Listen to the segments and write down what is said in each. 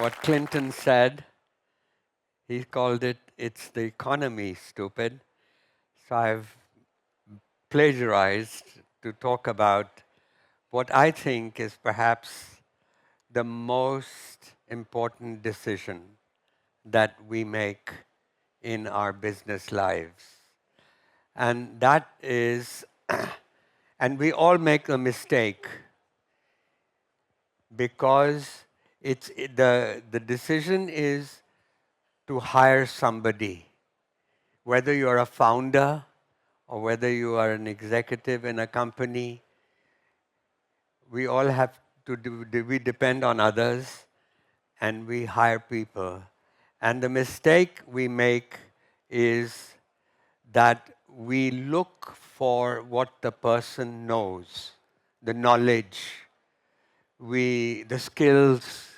what Clinton said. He called it, "It's the economy, stupid." So I've plagiarized to talk about what I think is perhaps the most important decision that we make in our business lives. And that is, and we all make a mistake because the decision is to hire somebody, whether you're a founder or whether you are an executive in a company. We all have to we depend on others and we hire people. And the mistake we make is that we look for what the person knows, the knowledge, the skills,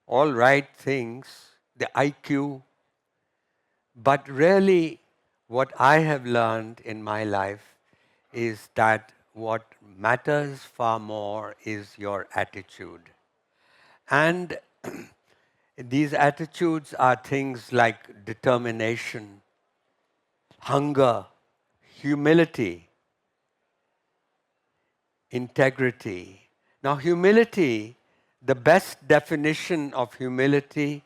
all right things, the IQ. But really, what I have learned in my life is that what matters far more is your attitude. And these attitudes are things like determination, hunger, humility, integrity. Now, humility, the best definition of humility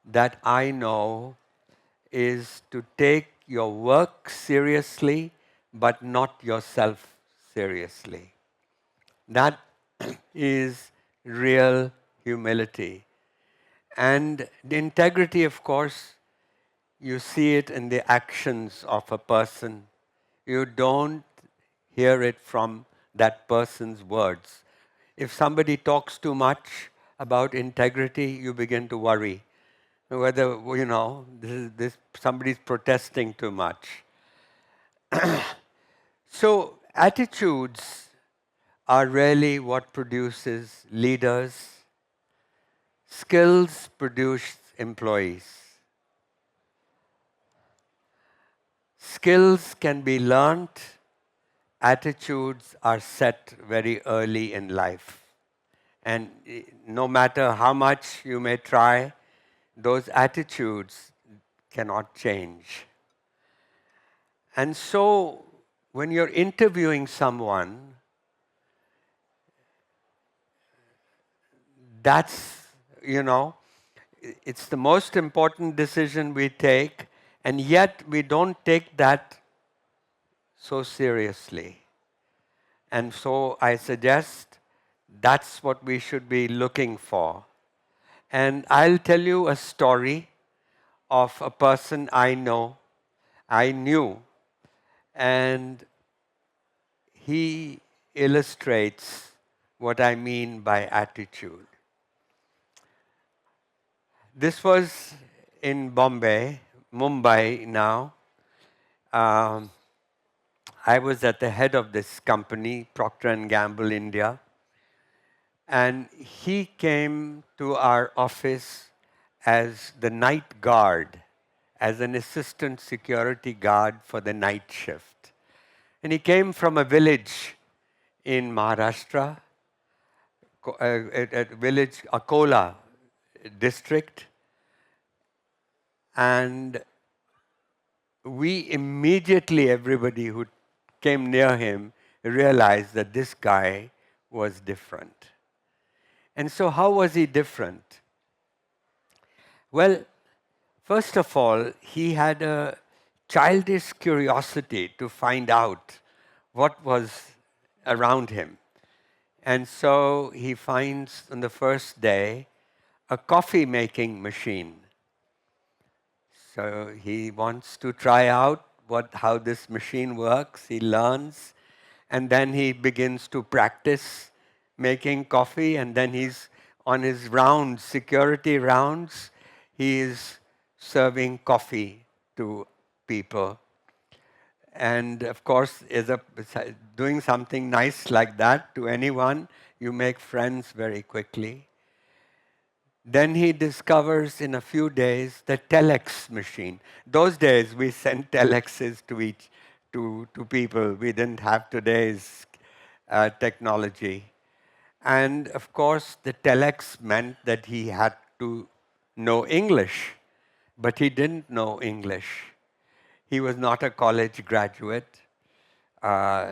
that I know is to take your work seriously, but not yourself seriously. That is real humility. And the integrity, of course, you see it in the actions of a person. You don't hear it from that person's words. If somebody talks too much about integrity, you begin to worry whether, somebody's protesting too much. So attitudes are really what produces leaders. Skills produce employees. Skills can be learnt. Attitudes are set very early in life. And no matter how much you may try, those attitudes cannot change. And so, when you're interviewing someone, that's, it's the most important decision we take, and yet we don't take that so seriously. And so I suggest that's what we should be looking for. And I'll tell you a story of a person I knew, and he illustrates what I mean by attitude. This was in Mumbai now. Um, I was at the head of this company, Procter and Gamble India, and he came to our office as the night guard, as an assistant security guard for the night shift. And he came from a village in Maharashtra, a village, Akola district, and we immediately, everybody who came near him, realized that this guy was different. And so, how was he different? Well, first of all, he had a childish curiosity to find out what was around him. And so he finds on the first day a coffee making machine. So he wants to try out how this machine works. He learns, and then he begins to practice making coffee, and then he's on his rounds, security rounds, he is serving coffee to people. And of course, doing something nice like that to anyone, you make friends very quickly. Then he discovers in a few days the telex machine. Those days we sent telexes to people. We didn't have today's technology. And of course, the telex meant that he had to know English, but he didn't know English. He was not a college graduate.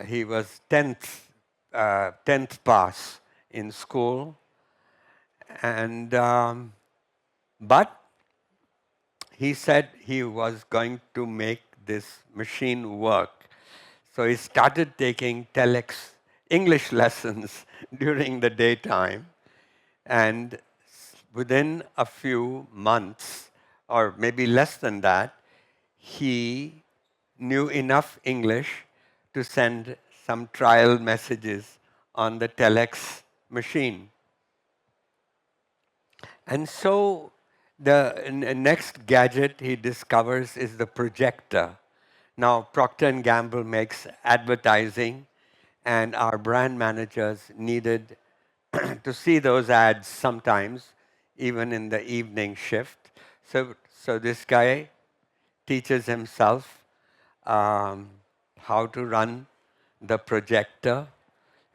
He was 10th pass in school. And, but he said he was going to make this machine work. So he started taking telex English lessons during the daytime. And within a few months, or maybe less than that, he knew enough English to send some trial messages on the telex machine. And so the next gadget he discovers is the projector. Now, Procter and Gamble makes advertising, and our brand managers needed to see those ads sometimes, even in the evening shift. So this guy teaches himself how to run the projector.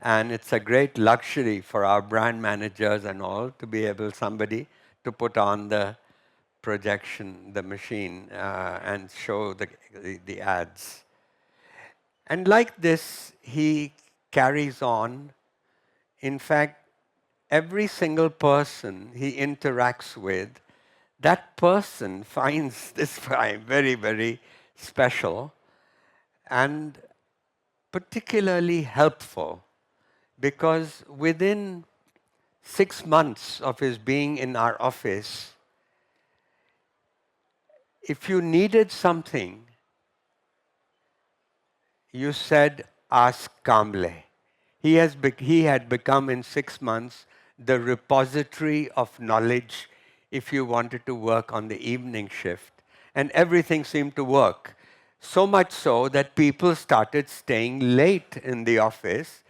And it's a great luxury for our brand managers and all to be able somebody to put on the projection, the machine, and show the ads. And like this, he carries on. In fact, every single person he interacts with, that person finds this guy very, very special and particularly helpful, because within 6 months of his being in our office, if you needed something, you said, ask Kamble. He had become in 6 months the repository of knowledge if you wanted to work on the evening shift. And everything seemed to work. So much so that people started staying late in the office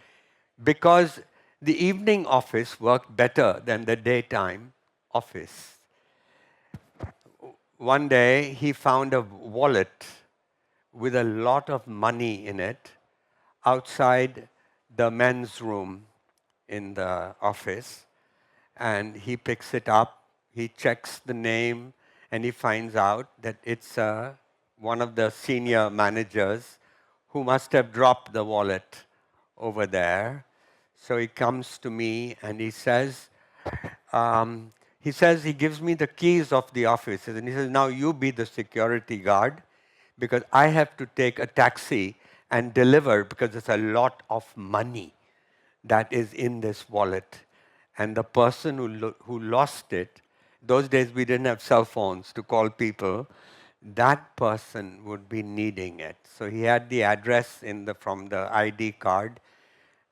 because the evening office worked better than the daytime office. One day he found a wallet with a lot of money in it outside the men's room in the office, and he picks it up, he checks the name, and he finds out that it's one of the senior managers who must have dropped the wallet over there. So he comes to me and he gives me the keys of the office, and he says, now you be the security guard, because I have to take a taxi and deliver, because there's a lot of money that is in this wallet. And the person who lost it, those days we didn't have cell phones to call people, that person would be needing it. So he had the address from the ID card,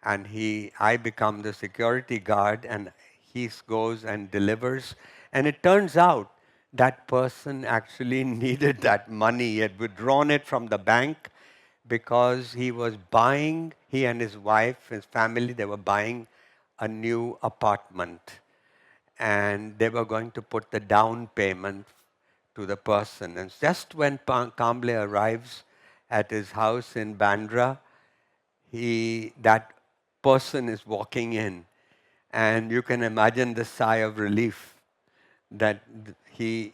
and I become the security guard, and he goes and delivers. And it turns out that person actually needed that money. He had withdrawn it from the bank because he and his wife, his family, they were buying a new apartment. And they were going to put the down payment to the person. And just when Kamble arrives at his house in Bandra, that person is walking in. And you can imagine the sigh of relief that he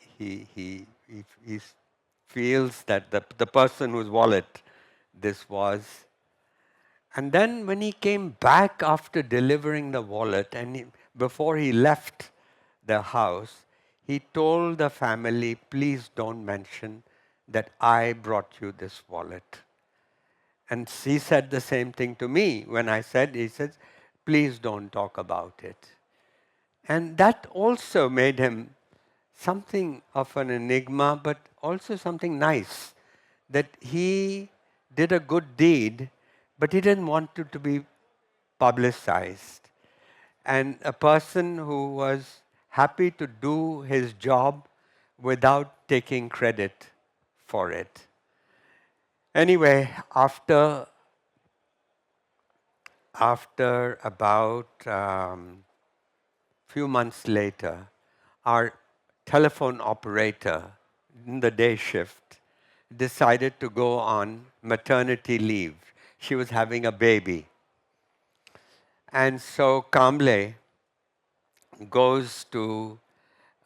feels that the person whose wallet this was. And then when he came back after delivering the wallet, and before he left the house, he told the family, please don't mention that I brought you this wallet. And he said the same thing to me when he says, please don't talk about it. And that also made him something of an enigma, but also something nice, that he did a good deed, but he didn't want it to be publicized. And a person who was happy to do his job without taking credit for it. Anyway, after about few months later, our telephone operator in the day shift decided to go on maternity leave. She was having a baby. And so Kamble goes to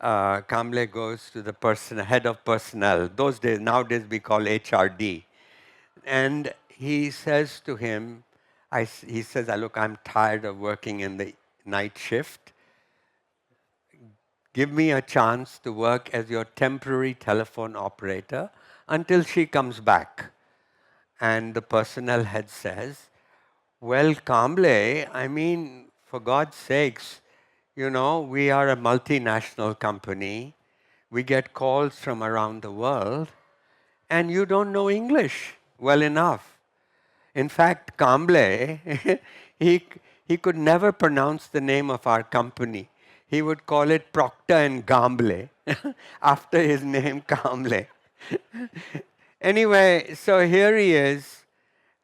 Kamble goes to the head of personnel. Those days, nowadays we call HRD. And he says to him, he says, look, I'm tired of working in the night shift. Give me a chance to work as your temporary telephone operator until she comes back. And the personnel head says, well, Kamble, I mean, for God's sakes, you know, we are a multinational company. We get calls from around the world, and you don't know English well enough. In fact, Kamble, he, he could never pronounce the name of our company. He would call it Procter and Gamble after his name, Kamble. Anyway, so here he is,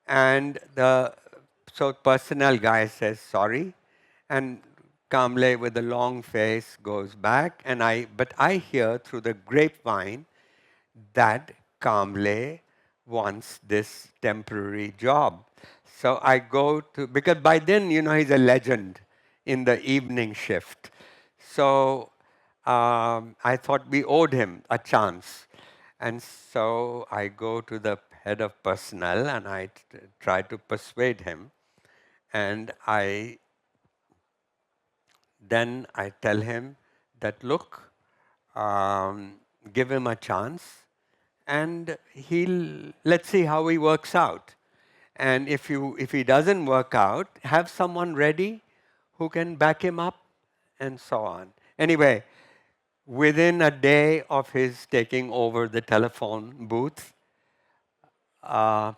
and the personnel guy says sorry, and Kamble with a long face goes back, but I hear through the grapevine that Kamble wants this temporary job. So I go to, because by then, you know, he's a legend in the evening shift. So I thought we owed him a chance. And so I go to the head of personnel and I try to persuade him. And then I tell him that, look, give him a chance and let's see how he works out. And if he doesn't work out, have someone ready who can back him up and so on. Anyway, within a day of his taking over the telephone booth, I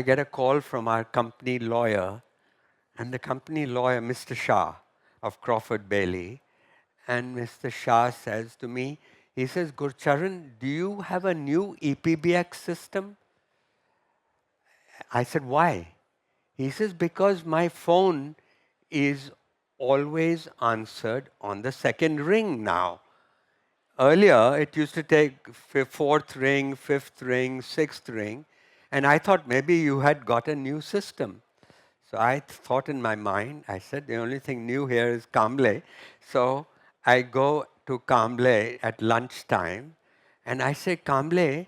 get a call from our company lawyer, and the company lawyer, Mr. Shah of Crawford Bailey, and Mr. Shah says to me, he says, Gurcharan, do you have a new EPBX system? I said, why? He says, because my phone is always answered on the second ring now. Earlier, it used to take fourth ring, fifth ring, sixth ring, and I thought maybe you had got a new system. So I thought in my mind, I said, the only thing new here is Kamble. So I go to Kamble at lunchtime, and I say, Kamble,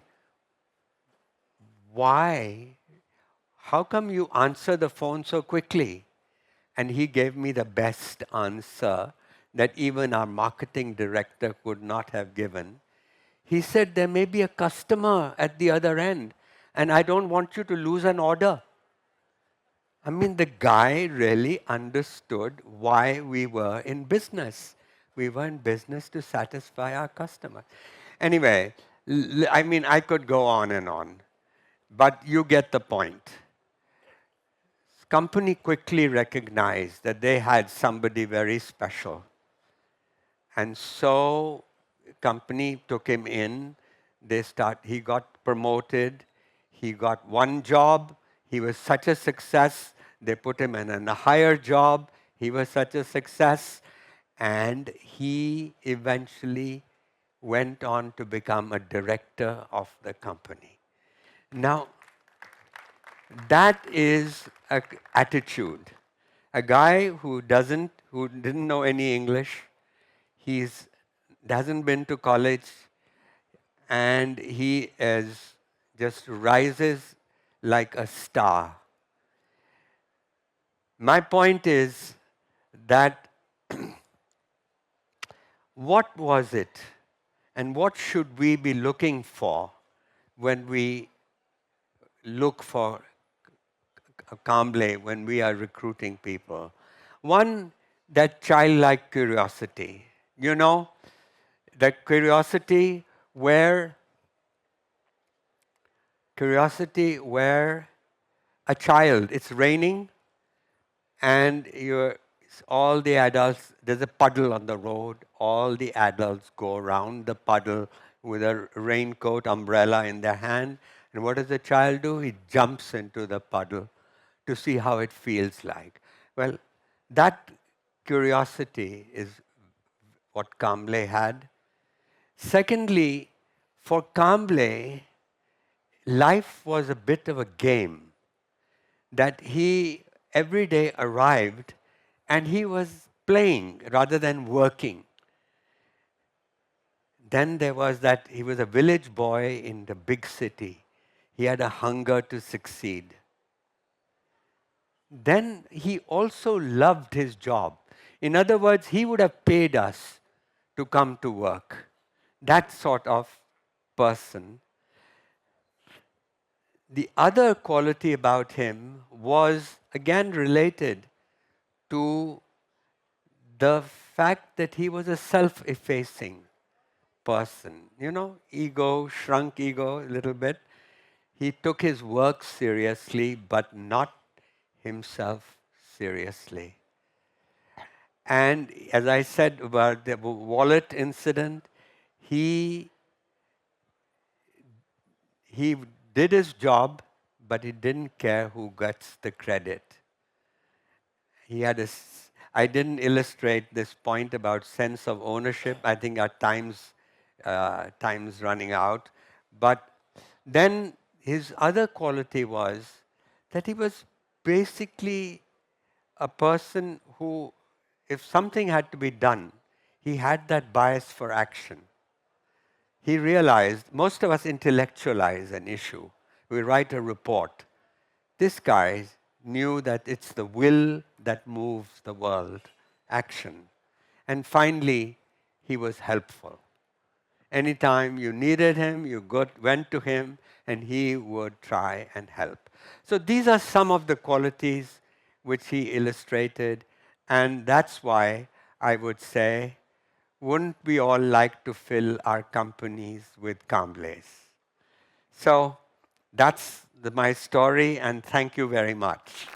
why? How come you answer the phone so quickly? And he gave me the best answer that even our marketing director could not have given. He said, there may be a customer at the other end, and I don't want you to lose an order. I mean, the guy really understood why we were in business. We were in business to satisfy our customers. Anyway, I mean, I could go on and on, but you get the point. Company quickly recognized that they had somebody very special. And so company took him in. He got promoted. He got one job. He was such a success. They put him in a higher job. He was such a success. And he eventually went on to become a director of the company. Now, that is an attitude. A guy who didn't know any English, hasn't been to college, and he just rises like a star. My point is that what was it, and what should we be looking for when we look for a Kamble when we are recruiting people? One, that childlike curiosity. You know, that curiosity where a child, it's raining, and all the adults, there's a puddle on the road, all the adults go around the puddle with a raincoat, umbrella in their hand, and what does the child do? He jumps into the puddle to see how it feels like. Well, that curiosity is what Kamble had. Secondly, for Kamble, life was a bit of a game that he every day arrived and he was playing rather than working. Then there was that he was a village boy in the big city. He had a hunger to succeed. Then he also loved his job. In other words, he would have paid us to come to work. That sort of person. The other quality about him was again related to the fact that he was a self effacing person. You know, ego, shrunk ego a little bit. He took his work seriously, but not himself seriously. And as I said about the wallet incident, he did his job, but he didn't care who gets the credit. He had I didn't illustrate this point about sense of ownership. I think our time's running out. But then his other quality was that he was basically a person who, if something had to be done, he had that bias for action. He realized most of us intellectualize an issue. We write a report. This guy knew that it's the will that moves the world, action. And finally, he was helpful. Anytime you needed him, you went to him, and he would try and help. So these are some of the qualities which he illustrated, and that's why I would say, wouldn't we all like to fill our companies with Kambles? So that's my story, and thank you very much.